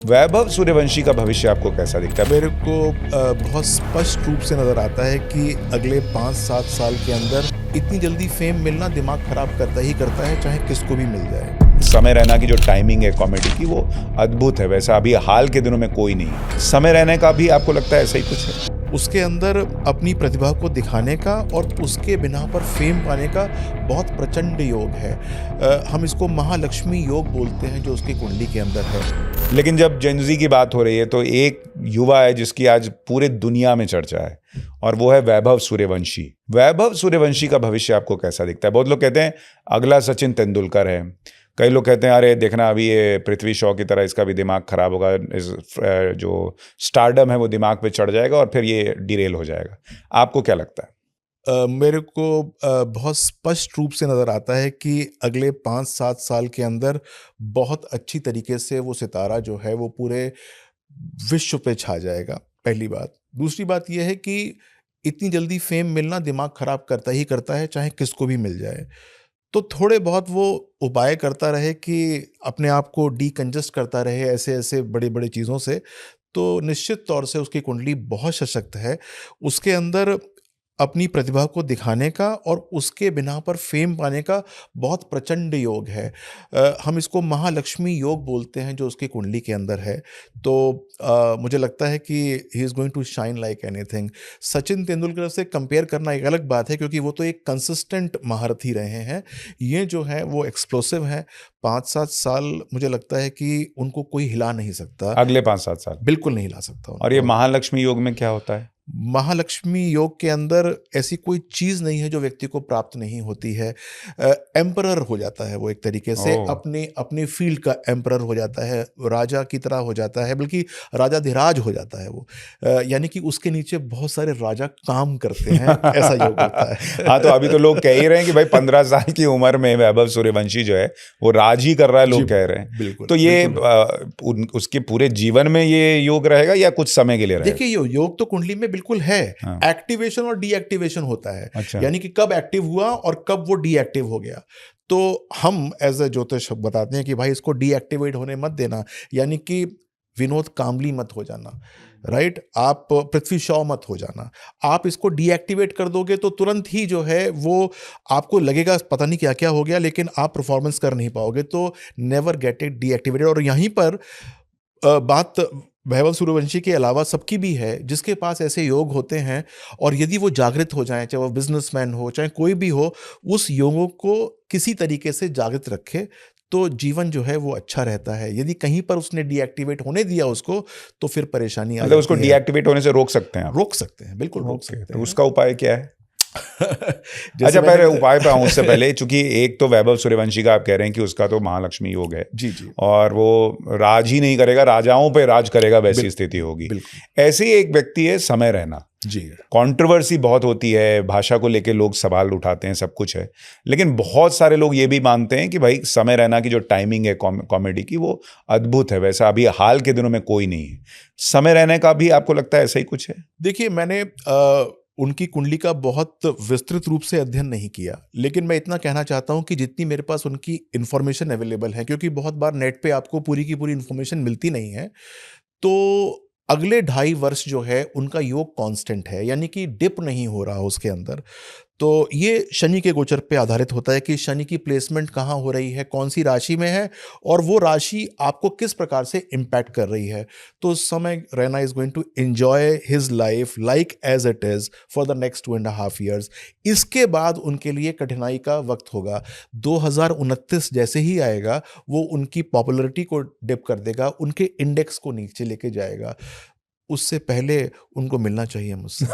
वैभव सूर्यवंशी का भविष्य आपको कैसा दिखता है? मेरे को बहुत स्पष्ट रूप से नज़र आता है कि अगले 5-7 साल के अंदर इतनी जल्दी फेम मिलना दिमाग खराब करता ही करता है, चाहे किसको भी मिल जाए। समय रैना की जो टाइमिंग है कॉमेडी की वो अद्भुत है, वैसा अभी हाल के दिनों में कोई नहीं है। समय रैना का भी आपको लगता है ऐसा ही कुछ है? उसके अंदर अपनी प्रतिभा को दिखाने का और उसके बिना पर फेम पाने का बहुत प्रचंड योग है। हम इसको महालक्ष्मी योग बोलते हैं जो उसकी कुंडली के अंदर है। लेकिन जब जेनजी की बात हो रही है तो एक युवा है जिसकी आज पूरे दुनिया में चर्चा है और वो है वैभव सूर्यवंशी। वैभव सूर्यवंशी का भविष्य आपको कैसा दिखता है? बहुत लोग कहते हैं अगला सचिन तेंदुलकर है, कई लोग कहते हैं अरे देखना अभी ये पृथ्वी शॉ की तरह इसका भी दिमाग खराब होगा, जो स्टारडम है वो दिमाग पे चढ़ जाएगा और फिर ये डिरेल हो जाएगा। आपको क्या लगता है? मेरे को बहुत स्पष्ट रूप से नज़र आता है कि अगले 5-7 साल के अंदर बहुत अच्छी तरीके से वो सितारा जो है वो पूरे विश्व पे छा जाएगा, पहली बात। दूसरी बात ये है कि इतनी जल्दी फेम मिलना दिमाग खराब करता ही करता है, चाहे किसको भी मिल जाए। तो थोड़े बहुत वो उपाय करता रहे कि अपने आप को डीकंजस्ट करता रहे ऐसे-ऐसे बड़े-बड़े चीज़ों से, तो निश्चित तौर से उसकी कुंडली बहुत सशक्त है। उसके अंदर अपनी प्रतिभा को दिखाने का और उसके बिना पर फेम पाने का बहुत प्रचंड योग है। हम इसको महालक्ष्मी योग बोलते हैं जो उसकी कुंडली के अंदर है। तो मुझे लगता है कि he is going to shine like anything. Sachin Tendulkar से कंपेयर करना एक अलग बात है क्योंकि वो तो एक कंसिस्टेंट महारथी रहे हैं। ये जो है वो एक्सप्लोसिव है। 5-7 साल मुझे लगता है कि उनको कोई हिला नहीं सकता। अगले 5-7 साल बिल्कुल नहीं हिला सकता और ये उनको। महालक्ष्मी योग में क्या होता है? महालक्ष्मी योग के अंदर ऐसी कोई चीज़ नहीं है जो व्यक्ति को प्राप्त नहीं होती है। एम्परर हो जाता है वो एक तरीके से, ओह! अपने अपने फील्ड का एम्परर हो जाता है, राजा की तरह हो जाता है, बल्कि राजाधिराज हो जाता है वो। यानी कि उसके नीचे बहुत सारे राजा काम करते हैं, ऐसा योग होता है। हाँ, तो अभी तो लोग कह ही रहे हैं कि भाई 15 साल की उम्र में वैभव सूर्यवंशी जो है वो राज ही कर रहा है, लोग कह रहे हैं। बिल्कुल, तो ये बिल्कुल। उसके पूरे जीवन में ये योग रहेगा या कुछ समय के लिए रहेगा? देखिए योग तो कुंडली में बिल्कुल है। हाँ। एक्टिवेशन और डीएक्टिवेशन होता है। अच्छा। यानी कि कब एक्टिव हुआ और कब वो डीएक्टिव हो गया। तो हम एज अ ज्योतिष बताते हैं कि भाई इसको डीएक्टिवेट होने मत देना, यानी कि विनोद कामली मत हो जाना, राइट? आप पृथ्वी शॉ मत हो जाना। आप इसको डीएक्टिवेट कर दोगे तो तुरंत ही जो है वो आपको लगेगा पता नहीं क्या क्या हो गया, लेकिन आप परफॉर्मेंस कर नहीं पाओगे। तो नेवर गेट इट डीएक्टिवेटेड। और यहीं पर बात वैभव सूर्यवंशी के अलावा सबकी भी है जिसके पास ऐसे योग होते हैं, और यदि वो जागृत हो जाएं, चाहे वो बिजनेसमैन हो चाहे कोई भी हो, उस योगों को किसी तरीके से जागृत रखे तो जीवन जो है वो अच्छा रहता है। यदि कहीं पर उसने डीएक्टिवेट होने दिया उसको, तो फिर परेशानी आ मतलब उसको जाती है। डीएक्टिवेट होने से रोक सकते हैं आप? रोक सकते हैं, बिल्कुल रोक ओके, सकते तो हैं। उसका उपाय क्या है? जैसे अच्छा, मैंने पहले उपाय पे आऊं उससे पहले, चूंकि एक तो वैभव सूर्यवंशी का आप कह रहे हैं कि उसका तो महालक्ष्मी योग है जी जी और वो राज ही नहीं करेगा, राजाओं पे राज करेगा, वैसी स्थिति होगी। बिल्कुल ऐसे ही एक व्यक्ति है समय रैना। जी। कंट्रोवर्सी बहुत होती है, भाषा को लेके लोग सवाल उठाते हैं, सब कुछ है, लेकिन बहुत सारे लोग ये भी मानते हैं कि भाई समय रैना की जो टाइमिंग है कॉमेडी की वो अद्भुत है, वैसा अभी हाल के दिनों में कोई नहीं है। समय रैना का भी आपको लगता है ऐसा ही कुछ है? देखिए मैंने उनकी कुंडली का बहुत विस्तृत रूप से अध्ययन नहीं किया, लेकिन मैं इतना कहना चाहता हूं कि जितनी मेरे पास उनकी इन्फॉर्मेशन अवेलेबल है, क्योंकि बहुत बार नेट पे आपको पूरी की पूरी इन्फॉर्मेशन मिलती नहीं है, तो अगले 2.5 वर्ष जो है उनका योग कांस्टेंट है, यानी कि डिप नहीं हो रहा उसके अंदर। तो ये शनि के गोचर पे आधारित होता है कि शनि की प्लेसमेंट कहाँ हो रही है, कौन सी राशि में है, और वो राशि आपको किस प्रकार से इम्पैक्ट कर रही है। तो उस समय Raina is going to enjoy his life like as it is for the next 2.5 years। इसके बाद उनके लिए कठिनाई का वक्त होगा। 2029 जैसे ही आएगा वो उनकी पॉपुलैरिटी को डिप कर देगा, उनके इंडेक्स को नीचे लेके जाएगा। उससे पहले उनको मिलना चाहिए मुझसे।